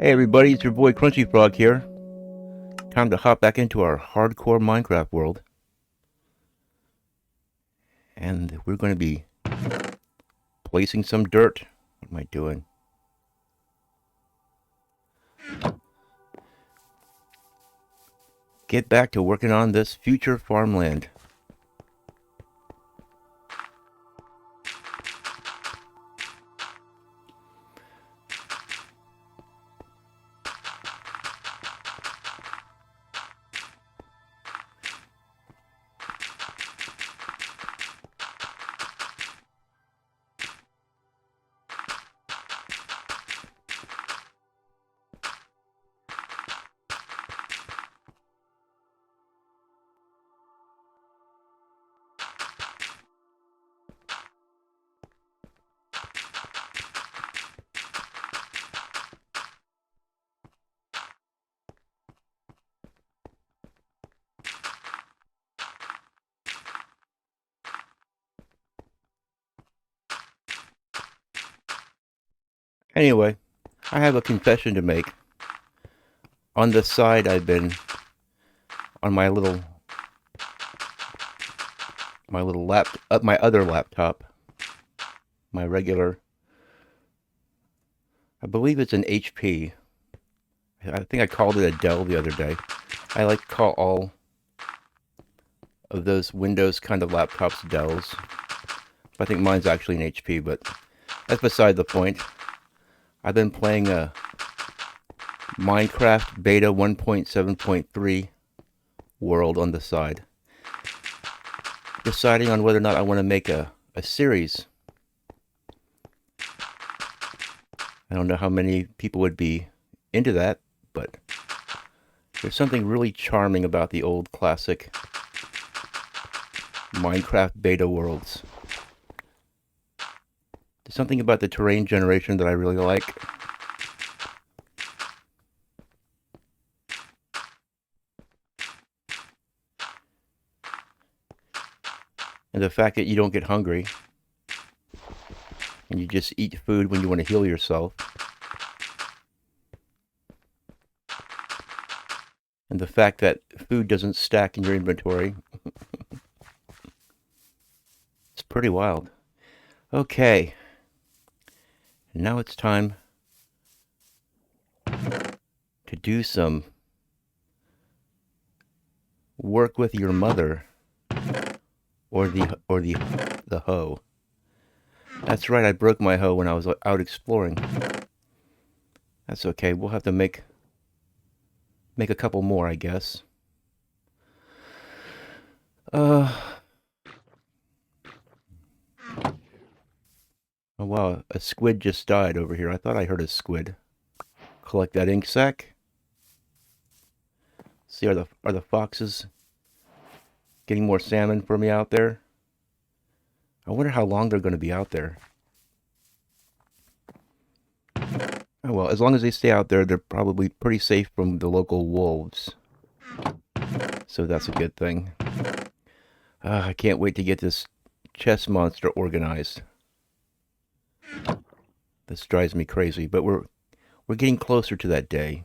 Hey everybody, it's your boy Crunchy Frog here. Time to hop back into our hardcore Minecraft world. And we're going to be placing some dirt. What am I doing? Get back to working on this future farmland. Anyway, I have a confession to make. On the side, I've been on my other laptop, my regular. I believe it's an HP. I think I called it a Dell the other day. I like to call all of those Windows kind of laptops Dells. I think mine's actually an HP, but that's beside the point. I've been playing a Minecraft Beta 1.7.3 world on the side, deciding on whether or not I want to make a series. I don't know how many people would be into that, but there's something really charming about the old classic Minecraft beta worlds. There's something about the terrain generation that I really like. And the fact that you don't get hungry and you just eat food when you want to heal yourself. And the fact that food doesn't stack in your inventory. It's pretty wild. Okay. Now it's time to do some work with your mother or the hoe. That's right, I broke my hoe when I was out exploring. That's okay. We'll have to make a couple more, I guess. Oh wow, a squid just died over here. I thought I heard a squid. Collect that ink sac. See, are the foxes getting more salmon for me out there? I wonder how long they're going to be out there. Oh well, as long as they stay out there, they're probably pretty safe from the local wolves. So that's a good thing. I can't wait to get this chest monster organized. This drives me crazy, but we're getting closer to that day.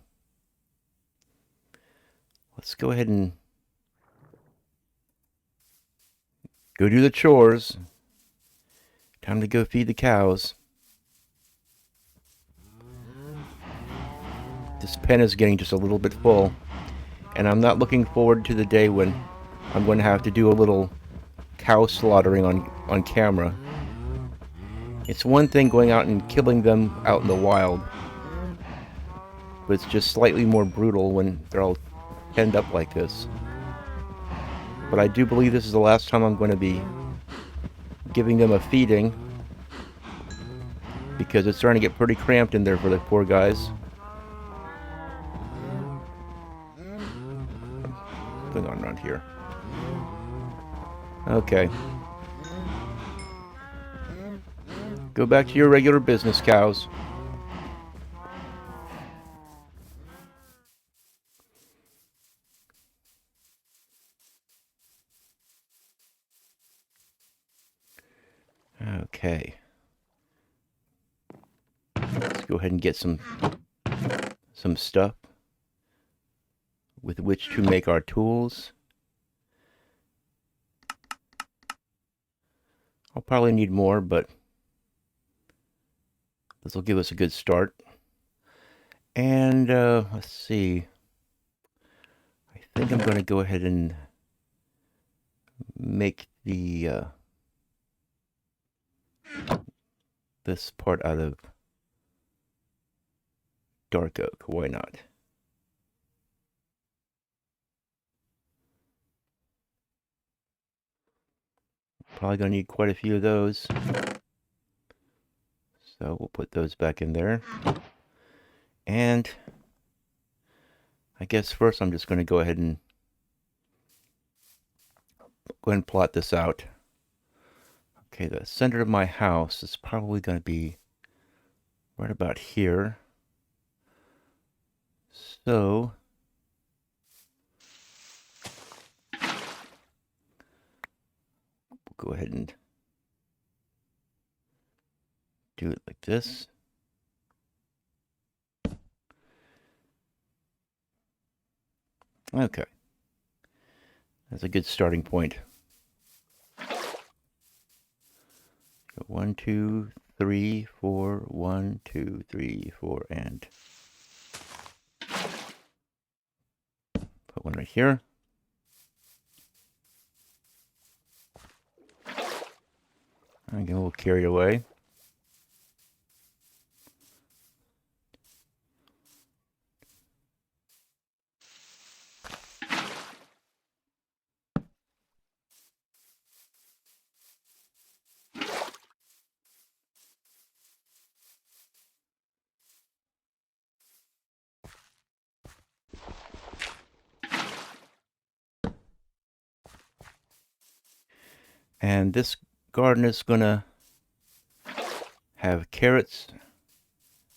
Let's go ahead and go do the chores. Time to go feed the cows. This pen is getting just a little bit full, and I'm not looking forward to the day when I'm going to have to do a little cow slaughtering on camera. It's one thing going out and killing them out in the wild, but it's just slightly more brutal when they're all penned up like this. But I do believe this is the last time I'm going to be giving them a feeding, because it's starting to get pretty cramped in there for the poor guys. What's going on around here? Okay. Go back to your regular business, cows. Okay. Let's go ahead and get some some stuff with which to make our tools. I'll probably need more, but this will give us a good start. And let's see. I think I'm going to go ahead and make the this part out of dark oak. Why not? Probably going to need quite a few of those. So we'll put those back in there. And I guess first I'm just going to go ahead and plot this out. Okay, the center of my house is probably going to be right about here. So we'll go ahead and do it like this. Okay. That's a good starting point. 1, 2, 3, 4, 1, 2, 3, 4, and put one right here. I get a little carried away. And this garden is gonna have carrots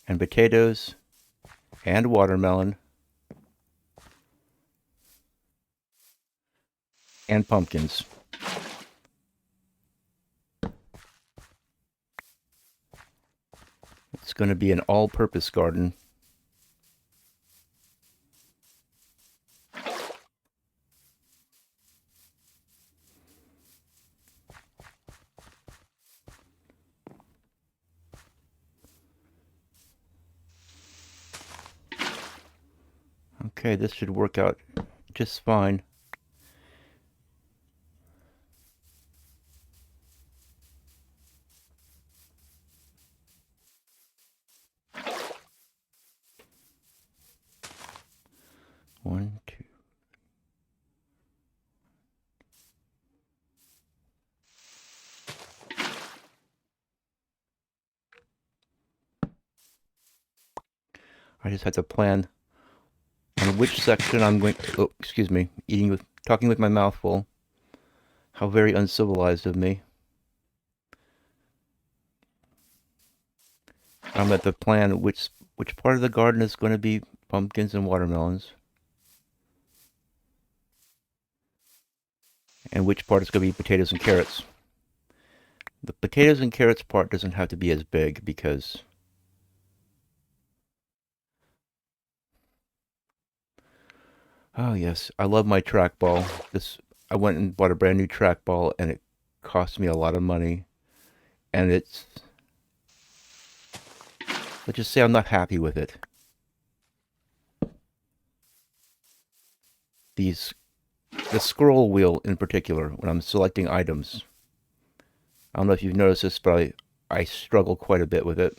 and potatoes and watermelon and pumpkins. It's going to be an all-purpose garden. Okay, this should work out just fine. One, two. I just have to plan on which section I'm going to, oh, excuse me, talking with my mouth full. How very uncivilized of me. I'm at the plan which part of the garden is going to be pumpkins and watermelons, and which part is going to be potatoes and carrots. The potatoes and carrots part doesn't have to be as big because oh yes, I love my trackball. I went and bought a brand new trackball and it cost me a lot of money. And let's just say I'm not happy with it. The scroll wheel in particular, when I'm selecting items. I don't know if you've noticed this, but I struggle quite a bit with it.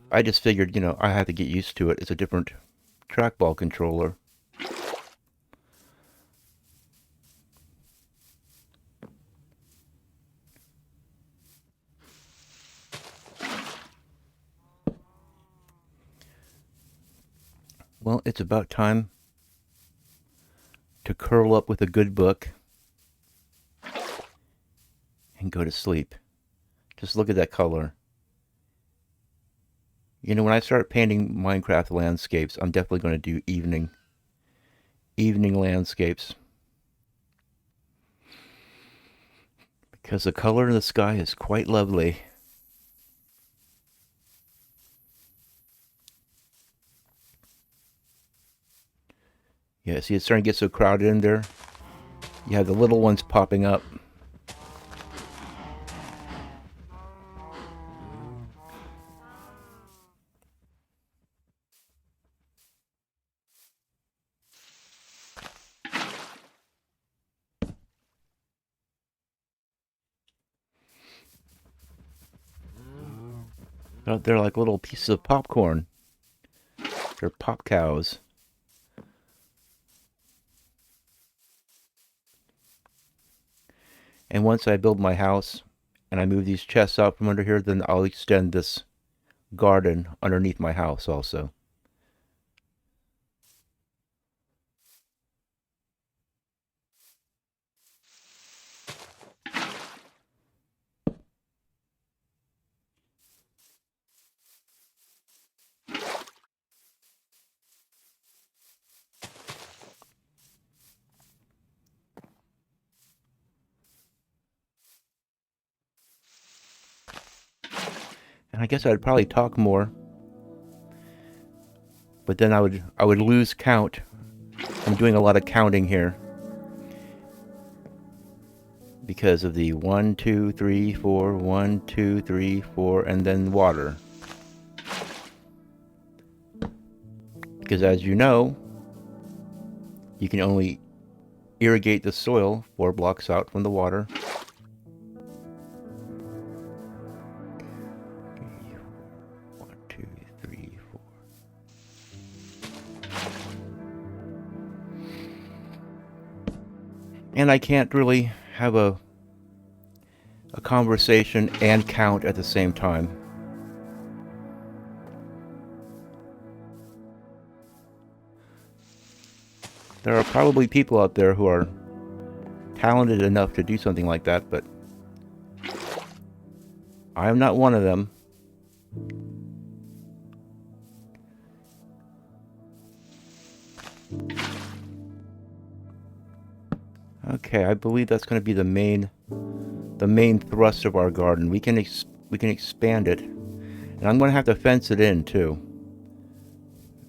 I just figured, I had to get used to it. It's a different trackball controller. Well, it's about time to curl up with a good book and go to sleep. Just look at that color. When I start painting Minecraft landscapes, I'm definitely going to do evening landscapes. Because the color in the sky is quite lovely. Yeah, see, it's starting to get so crowded in there. You have the little ones popping up. They're like little pieces of popcorn. They're pop cows. And once I build my house and I move these chests out from under here, then I'll extend this garden underneath my house also. And I guess I'd probably talk more, but then I would lose count. I'm doing a lot of counting here because of the 1, 2, 3, 4, 1, 2, 3, 4, and then water. Because as you know, you can only irrigate the soil 4 blocks out from the water. And I can't really have a conversation and count at the same time. There are probably people out there who are talented enough to do something like that, but I am not one of them. Okay, I believe that's going to be the main thrust of our garden. We can expand it, and I'm going to have to fence it in too,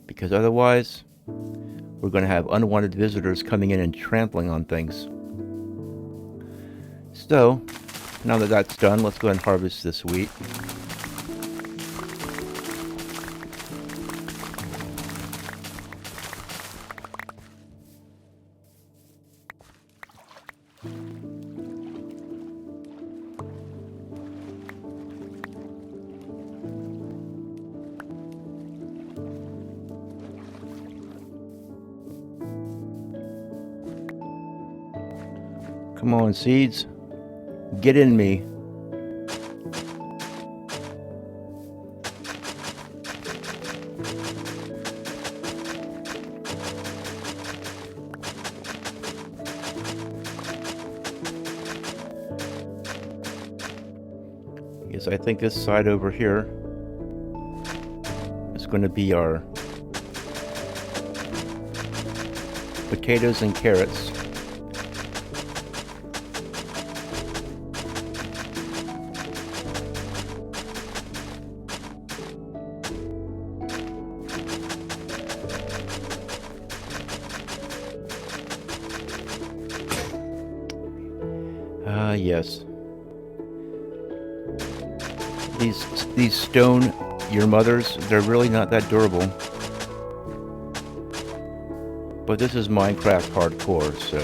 because otherwise we're going to have unwanted visitors coming in and trampling on things. So now that that's done, let's go ahead and harvest this wheat. Come on, seeds. Get in me. Yes, I think this side over here is going to be our potatoes and carrots. Yes. These stone your mothers, they're really not that durable. But this is Minecraft hardcore, so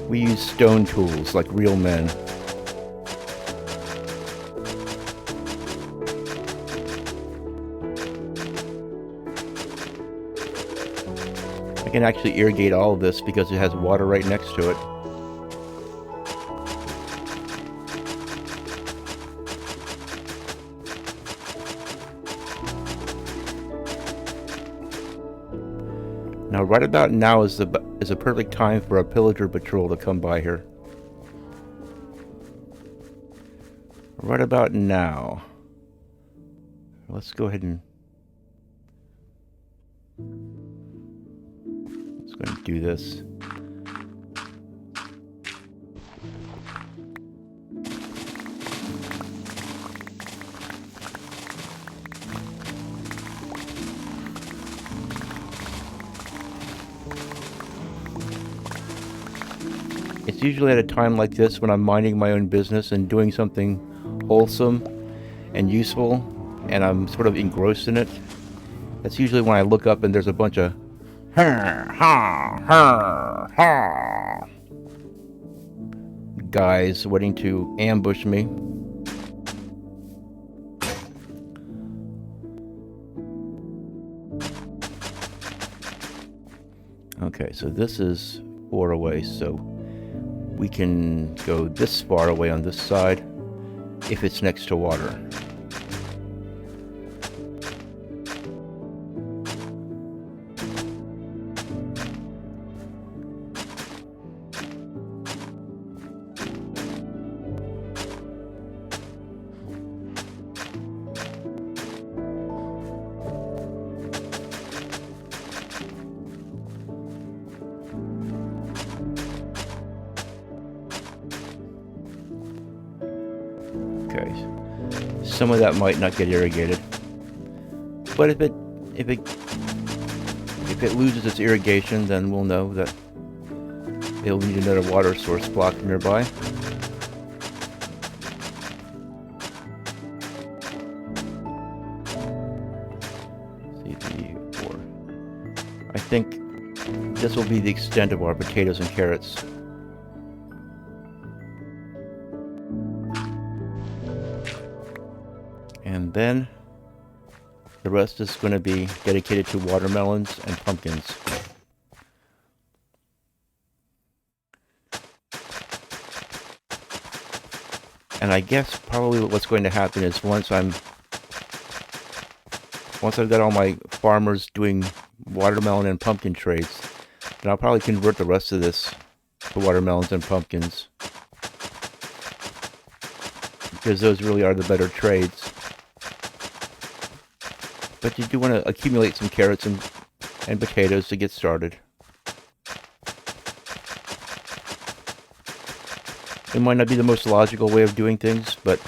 we use stone tools like real men. I can actually irrigate all of this because it has water right next to it. Now, right about now is a perfect time for a pillager patrol to come by here. Right about now. Let's go ahead and let's go ahead and do this. It's usually at a time like this when I'm minding my own business and doing something wholesome and useful, and I'm sort of engrossed in it. That's usually when I look up and there's a bunch of guys waiting to ambush me. Okay, so this is 4 away, so we can go this far away on this side if it's next to water. Okay, some of that might not get irrigated, but if it loses its irrigation, then we'll know that it'll need another water source block nearby. CV4. I think this will be the extent of our potatoes and carrots. And then the rest is going to be dedicated to watermelons and pumpkins. And I guess probably what's going to happen is once I've got all my farmers doing watermelon and pumpkin trades, then I'll probably convert the rest of this to watermelons and pumpkins, because those really are the better trades. But you do want to accumulate some carrots and potatoes to get started. It might not be the most logical way of doing things, but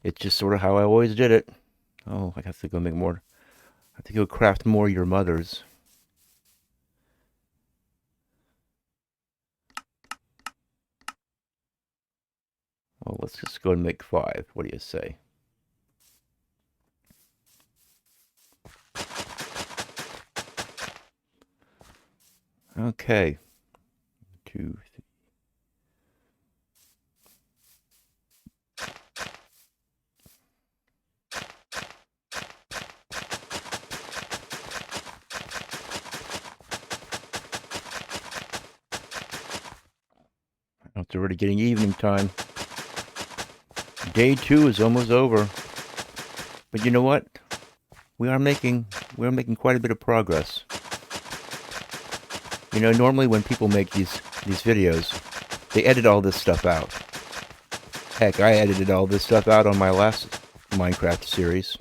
it's just sort of how I always did it. Oh, I have to go make more. I have to go craft more your mothers. Well, let's just go and make 5. What do you say? Okay. 2, 3. It's already getting evening time. Day 2 is almost over. But you know what? We are making quite a bit of progress. You know, normally when people make these videos, they edit all this stuff out. Heck, I edited all this stuff out on my last Minecraft series.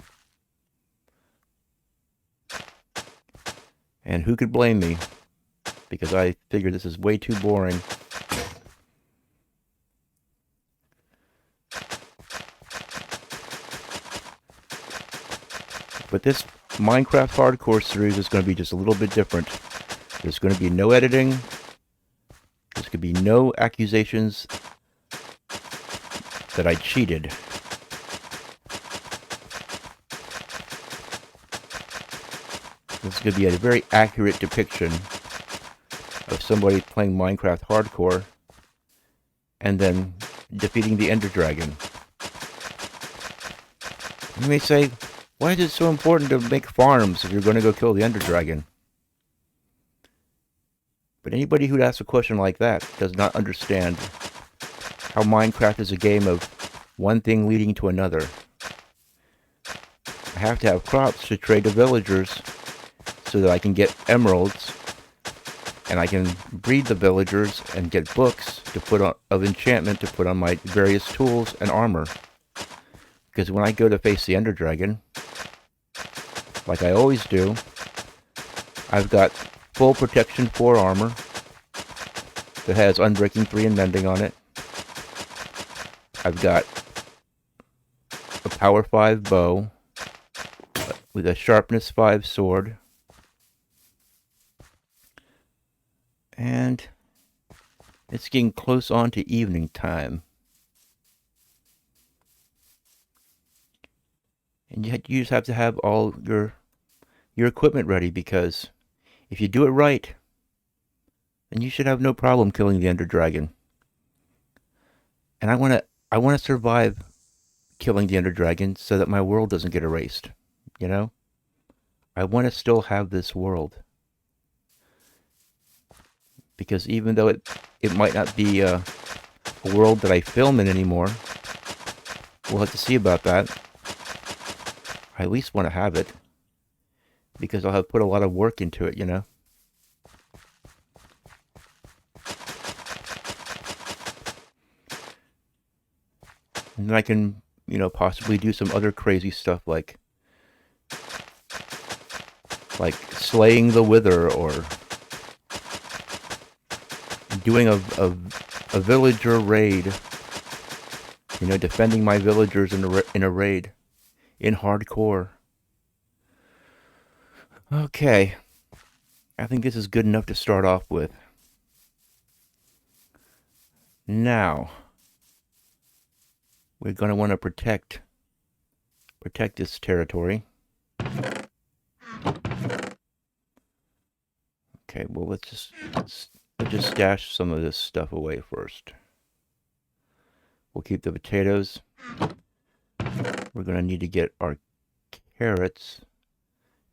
And who could blame me? Because I figured this is way too boring. But this Minecraft Hardcore series is going to be just a little bit different. There's going to be no editing. There's going to be no accusations that I cheated. This is going to be a very accurate depiction of somebody playing Minecraft Hardcore and then defeating the Ender Dragon. You may say, why is it so important to make farms if you're going to go kill the Ender Dragon? But anybody who asks a question like that does not understand how Minecraft is a game of one thing leading to another. I have to have crops to trade to villagers so that I can get emeralds, and I can breed the villagers and get books to put on, of enchantment to put on my various tools and armor. Because when I go to face the Ender Dragon, like I always do, I've got full protection 4 armor that has Unbreaking 3 and Mending on it. I've got a Power 5 bow with a Sharpness 5 sword. And It's getting close on to evening time. And you just have to have all your equipment ready, because if you do it right, then you should have no problem killing the Ender Dragon. And I wanna survive killing the Ender Dragon so that my world doesn't get erased. You know? I wanna still have this world. Because even though it might not be a world that I film in anymore, we'll have to see about that. I at least want to have it, because I'll have put a lot of work into it, you know? And then I can, possibly do some other crazy stuff like slaying the Wither, or doing a villager raid, defending my villagers in a raid in hardcore. Okay, I think this is good enough to start off with. Now, we're going to want to protect this territory. Okay, well, let's just stash some of this stuff away first. We'll keep the potatoes. We're going to need to get our carrots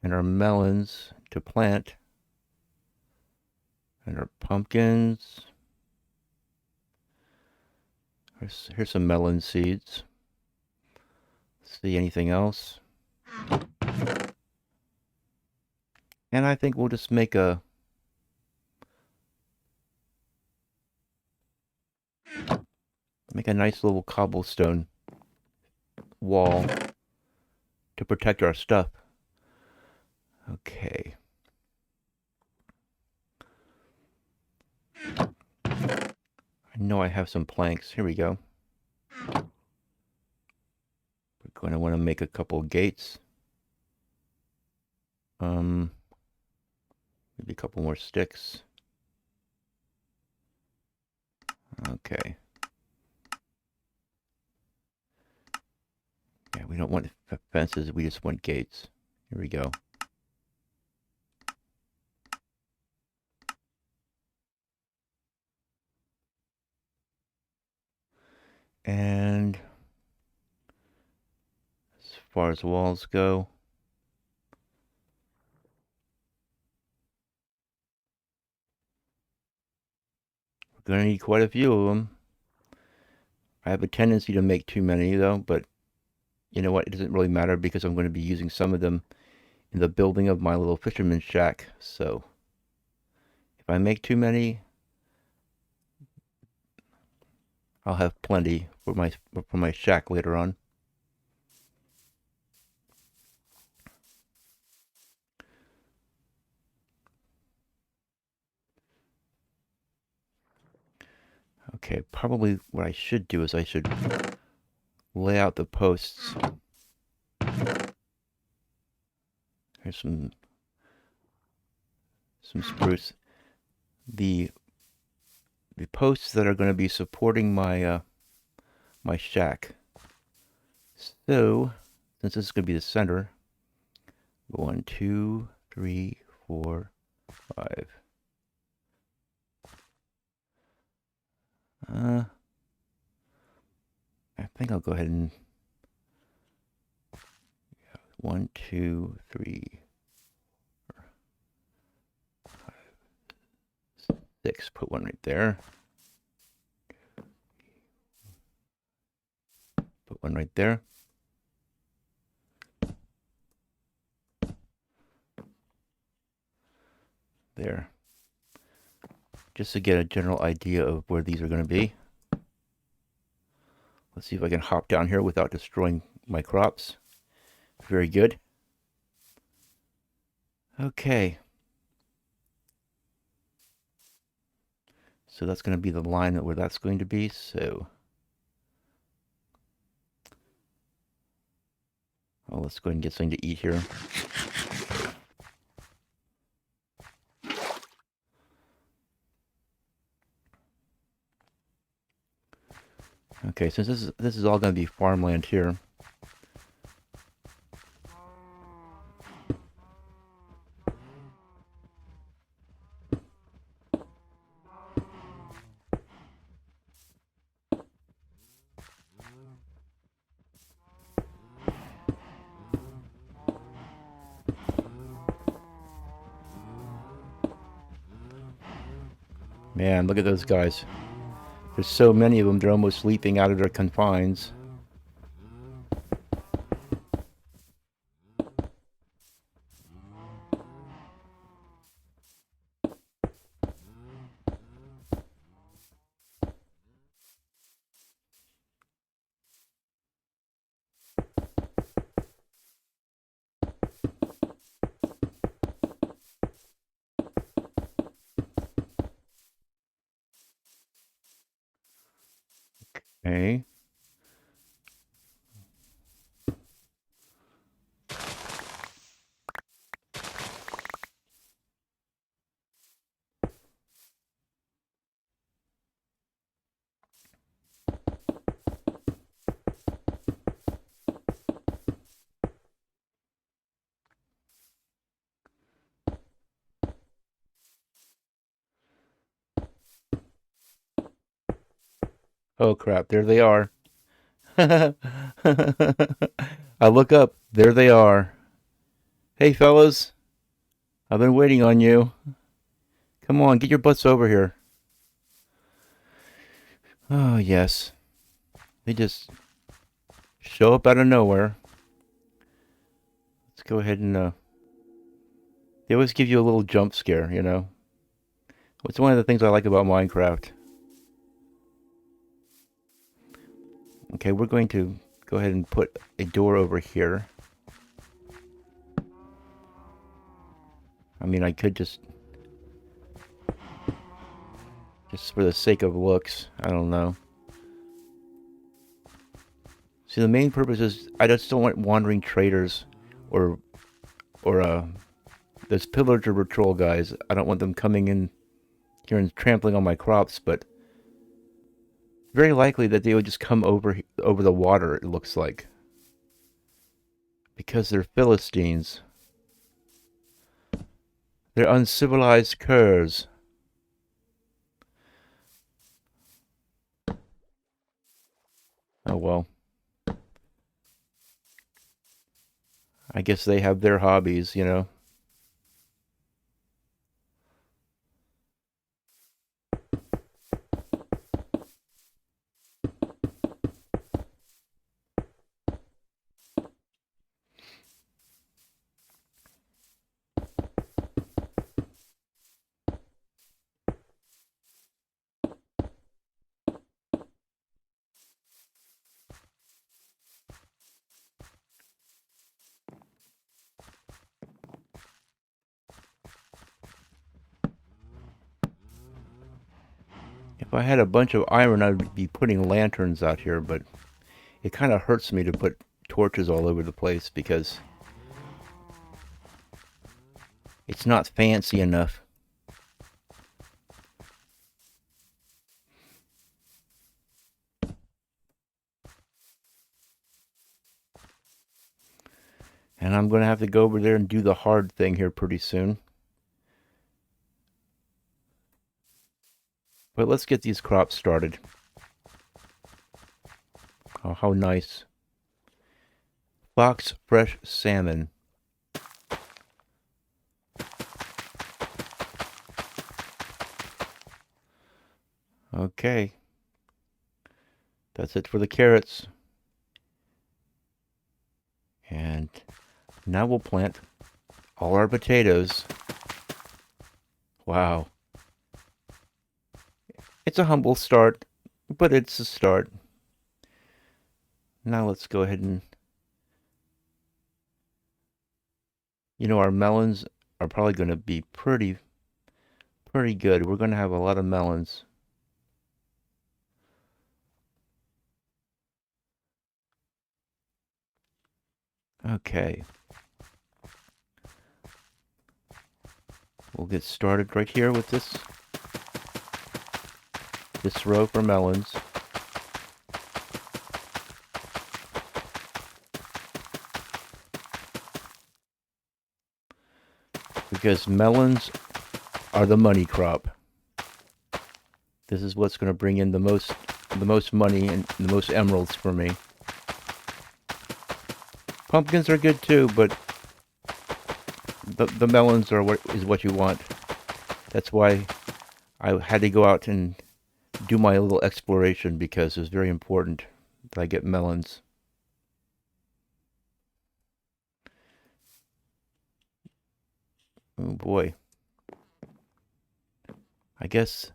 and our melons to plant, and our pumpkins. Here's some melon seeds. See anything else? And I think we'll just make a nice little cobblestone wall to protect our stuff. Okay. I know I have some planks. Here we go. We're going to want to make a couple of gates. Maybe a couple more sticks. Okay. Yeah, we don't want fences, we just want gates. Here we go. And as far as walls go, we're going to need quite a few of them. I have a tendency to make too many, though, but you know what? It doesn't really matter, because I'm going to be using some of them in the building of my little fisherman's shack. So if I make too many, I'll have plenty for my shack later on. Okay, probably what I should do is I should lay out the posts. Here's some spruce. The posts that are going to be supporting my my shack. So, since this is going to be the center, 1, 2, 3, 4, 5. I think I'll go ahead and 1, 2, 3, 4, 5, 6. Put one right there. Put one right there. There. Just to get a general idea of where these are going to be. Let's see if I can hop down here without destroying my crops. Very good. Okay. So that's going to be the line where that's going to be. So, oh, let's go ahead and get something to eat here. Okay, since this is all going to be farmland here. Man, look at those guys. There's so many of them, they're almost leaping out of their confines. Okay. Oh crap, there they are. I look up, there they are. Hey fellas, I've been waiting on you. Come on, get your butts over here. Oh yes, they just show up out of nowhere. Let's go ahead and, they always give you a little jump scare, you know? It's one of the things I like about Minecraft. Okay, we're going to go ahead and put a door over here. I mean, I could just for the sake of looks, I don't know. See, the main purpose is I just don't want wandering traders or those pillager patrol guys. I don't want them coming in here and trampling on my crops, but very likely that they would just come over the water, it looks like. Because they're Philistines. They're uncivilized curs. Oh well. I guess they have their hobbies, you know. If I had a bunch of iron, I'd be putting lanterns out here, but it kind of hurts me to put torches all over the place because it's not fancy enough. And I'm going to have to go over there and do the hard thing here pretty soon. But let's get these crops started. Oh, how nice. Fox fresh salmon. Okay. That's it for the carrots. And now we'll plant all our potatoes. Wow. It's a humble start, but it's a start. Now let's go ahead and, you know, our melons are probably going to be pretty good. We're going to have a lot of melons. Okay. We'll get started right here with this row for melons. because melons are the money crop. This is what's going to bring in the most money and the most emeralds for me. Pumpkins are good too, but the melons are what you want. That's why I had to go out and do my little exploration, because it's very important that I get melons. Oh boy. I guess,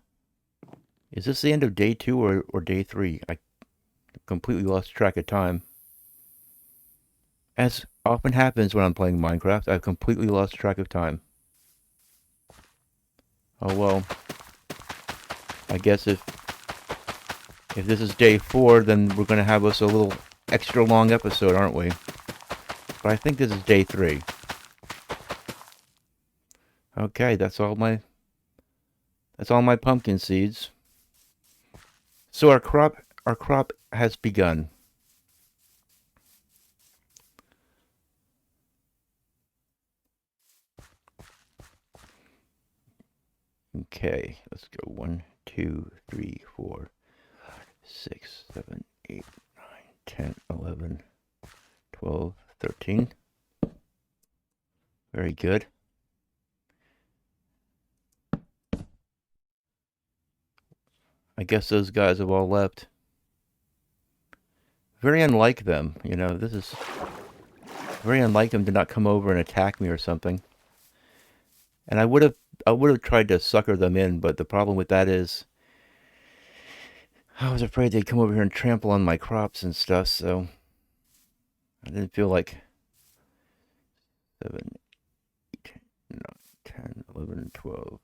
is this the end of day 2 or day 3? I completely lost track of time. As often happens when I'm playing Minecraft, I've completely lost track of time. Oh well. I guess if this is day 4, then we're going to have us a little extra long episode, aren't we? But I think this is day 3. Okay, that's all my pumpkin seeds. So our crop has begun. Okay, let's go 1, 2, 3, 4, 6, 7, 8, 9, 10, 11, 12, 13. Very good. I guess those guys have all left. Very unlike them, you know, this is very unlike them to not come over and attack me or something. And I would have tried to sucker them in, but the problem with that is I was afraid they'd come over here and trample on my crops and stuff, so I didn't feel like 7, 8, 9, 10, 11, 12,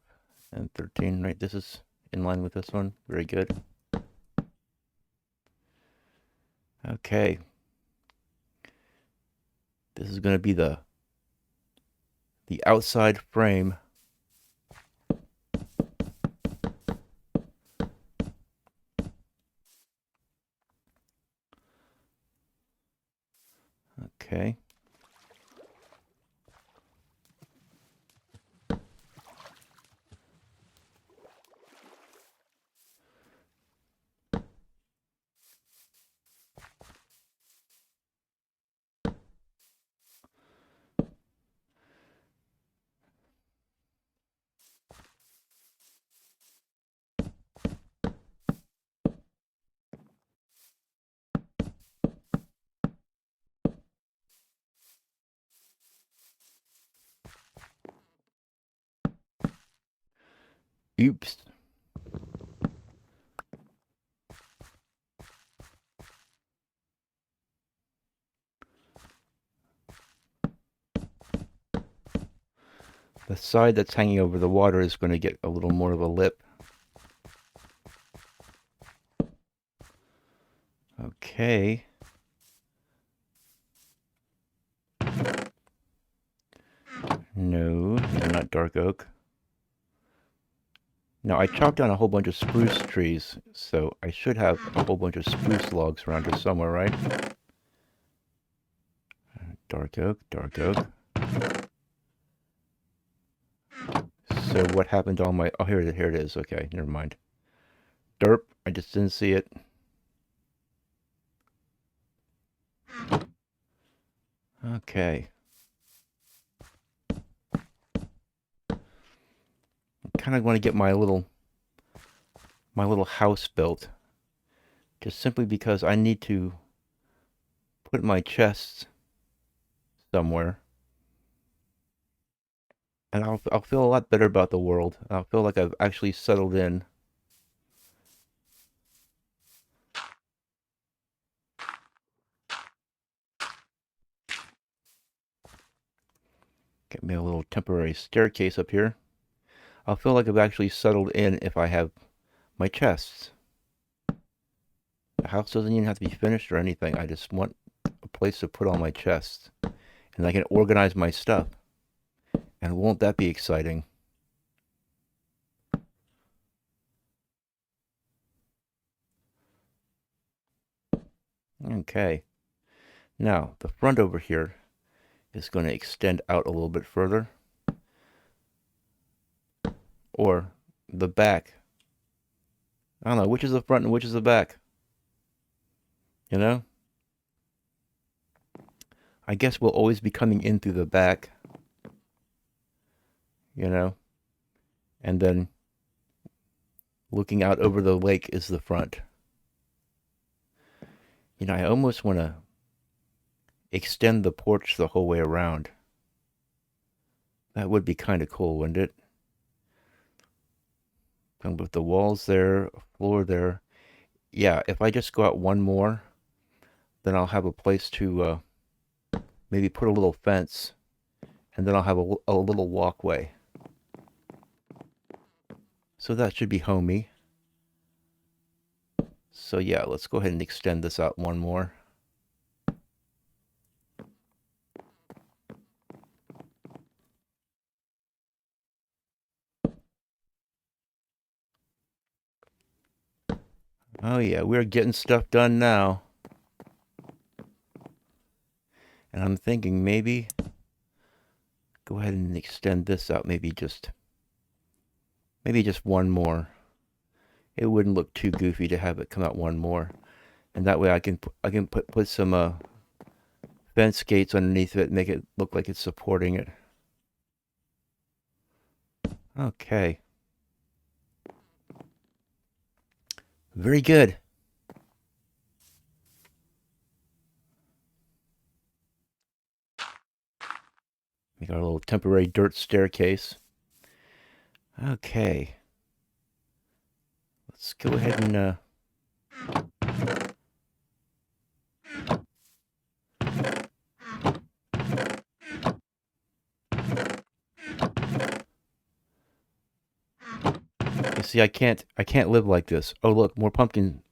and 13, right? This is in line with this one. Very good. Okay. This is going to be the outside frame. Okay. Oops. The side that's hanging over the water is going to get a little more of a lip. Okay. No, not dark oak. Now, I chopped down a whole bunch of spruce trees, so I should have a whole bunch of spruce logs around here somewhere, right? Dark oak, dark oak. So what happened to all my... Oh, here it is. Okay, never mind. Derp, I just didn't see it. Okay. I kind of want to get my little house built. Just simply because I need to put my chests somewhere. And I'll feel a lot better about the world. I'll feel like I've actually settled in. Get me a little temporary staircase up here. I'll feel like I've actually settled in if I have my chests. The house doesn't even have to be finished or anything. I just want a place to put all my chests. And I can organize my stuff. And won't that be exciting? Okay. Now, the front over here is going to extend out a little bit further. Or the back. I don't know, which is the front and which is the back? You know? I guess we'll always be coming in through the back. You know? And then looking out over the lake is the front. You know, I almost want to extend the porch the whole way around. That would be kind of cool, wouldn't it? And with the walls there, floor there. Yeah, if I just go out one more, then I'll have a place to maybe put a little fence, and then I'll have a little walkway. So that should be homey. So yeah, let's go ahead and extend this out one more. Oh yeah, we're getting stuff done now. And I'm thinking maybe go ahead and extend this out, maybe just one more. It wouldn't look too goofy to have it come out one more. And that way I can put some fence gates underneath it, make it look like it's supporting it. Okay. Very good. Make our little temporary dirt staircase. Okay. Let's go ahead and you see, I can't live like this. Oh look, more pumpkins.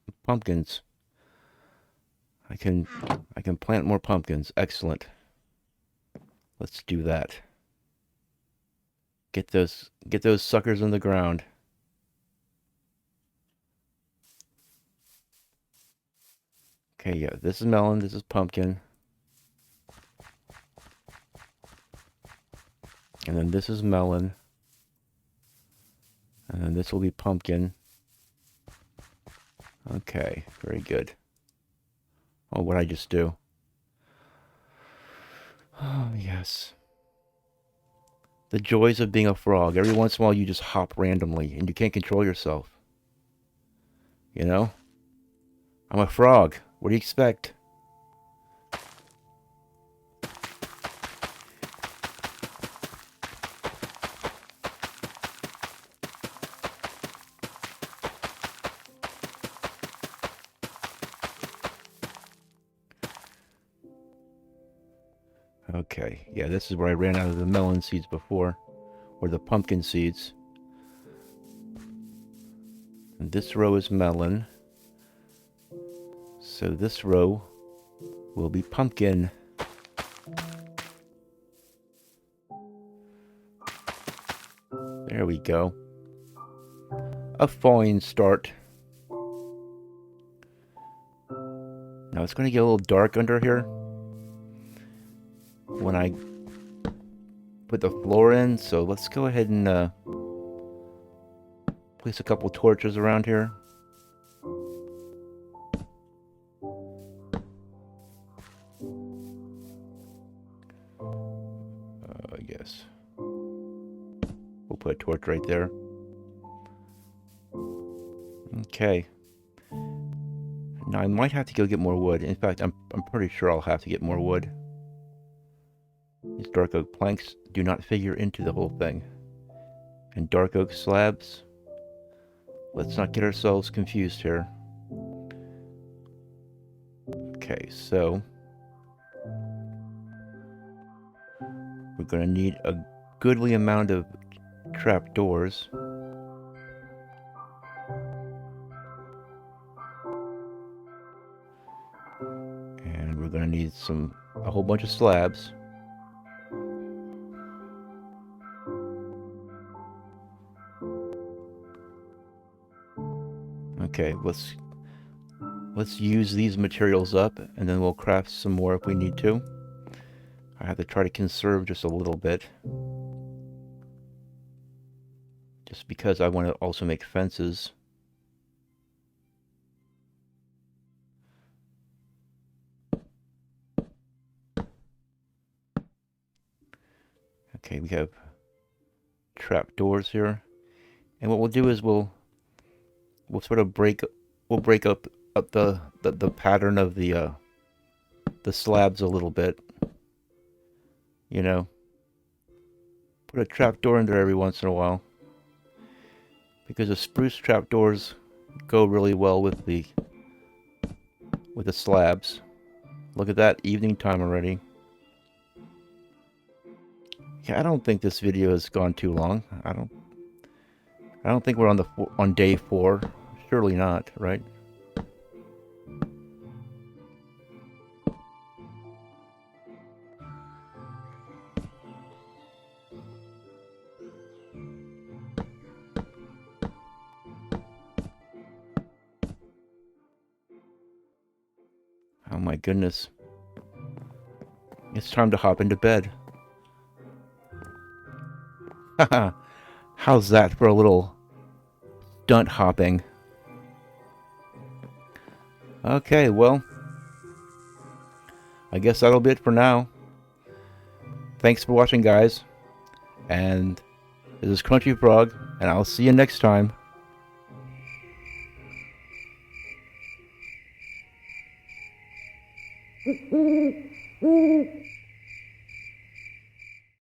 I can plant more pumpkins. Excellent. Let's do that. Get those suckers in the ground. Okay, yeah, this is melon, this is pumpkin. And then this is melon. And then this will be pumpkin. Okay, very good. Oh, what'd I just do? Oh, yes. The joys of being a frog. Every once in a while you just hop randomly and you can't control yourself. You know? I'm a frog. What do you expect? Okay, yeah, this is where I ran out of the melon seeds before, or the pumpkin seeds. And this row is melon. So this row will be pumpkin. There we go. A fine start. Now it's going to get a little dark under here when I put the floor in, so let's go ahead and place a couple torches around here. Yes. We'll put a torch right there. Okay. Now I might have to go get more wood. In fact, I'm pretty sure I'll have to get more wood. These dark oak planks do not figure into the whole thing. And dark oak slabs. Let's not get ourselves confused here. Okay, so we're going to need a goodly amount of trapdoors. And we're going to need a whole bunch of slabs. Okay, let's use these materials up, and then we'll craft some more if we need to. I have to try to conserve just a little bit. just because I want to also make fences. Okay, we have trap doors here, and what we'll do is we'll sort of break up the pattern of the slabs a little bit. You know, put a trap door in there every once in a while, because the spruce trap doors go really well with the slabs. Look at that, evening time already. Yeah, I don't think this video has gone too long. I don't think we're on day 4. Surely not, right? Oh my goodness. It's time to hop into bed. Haha. How's that for a little stunt hopping? Okay, well, I guess that'll be it for now. Thanks for watching, guys. And this is Crunchy Frog, and I'll see you next time.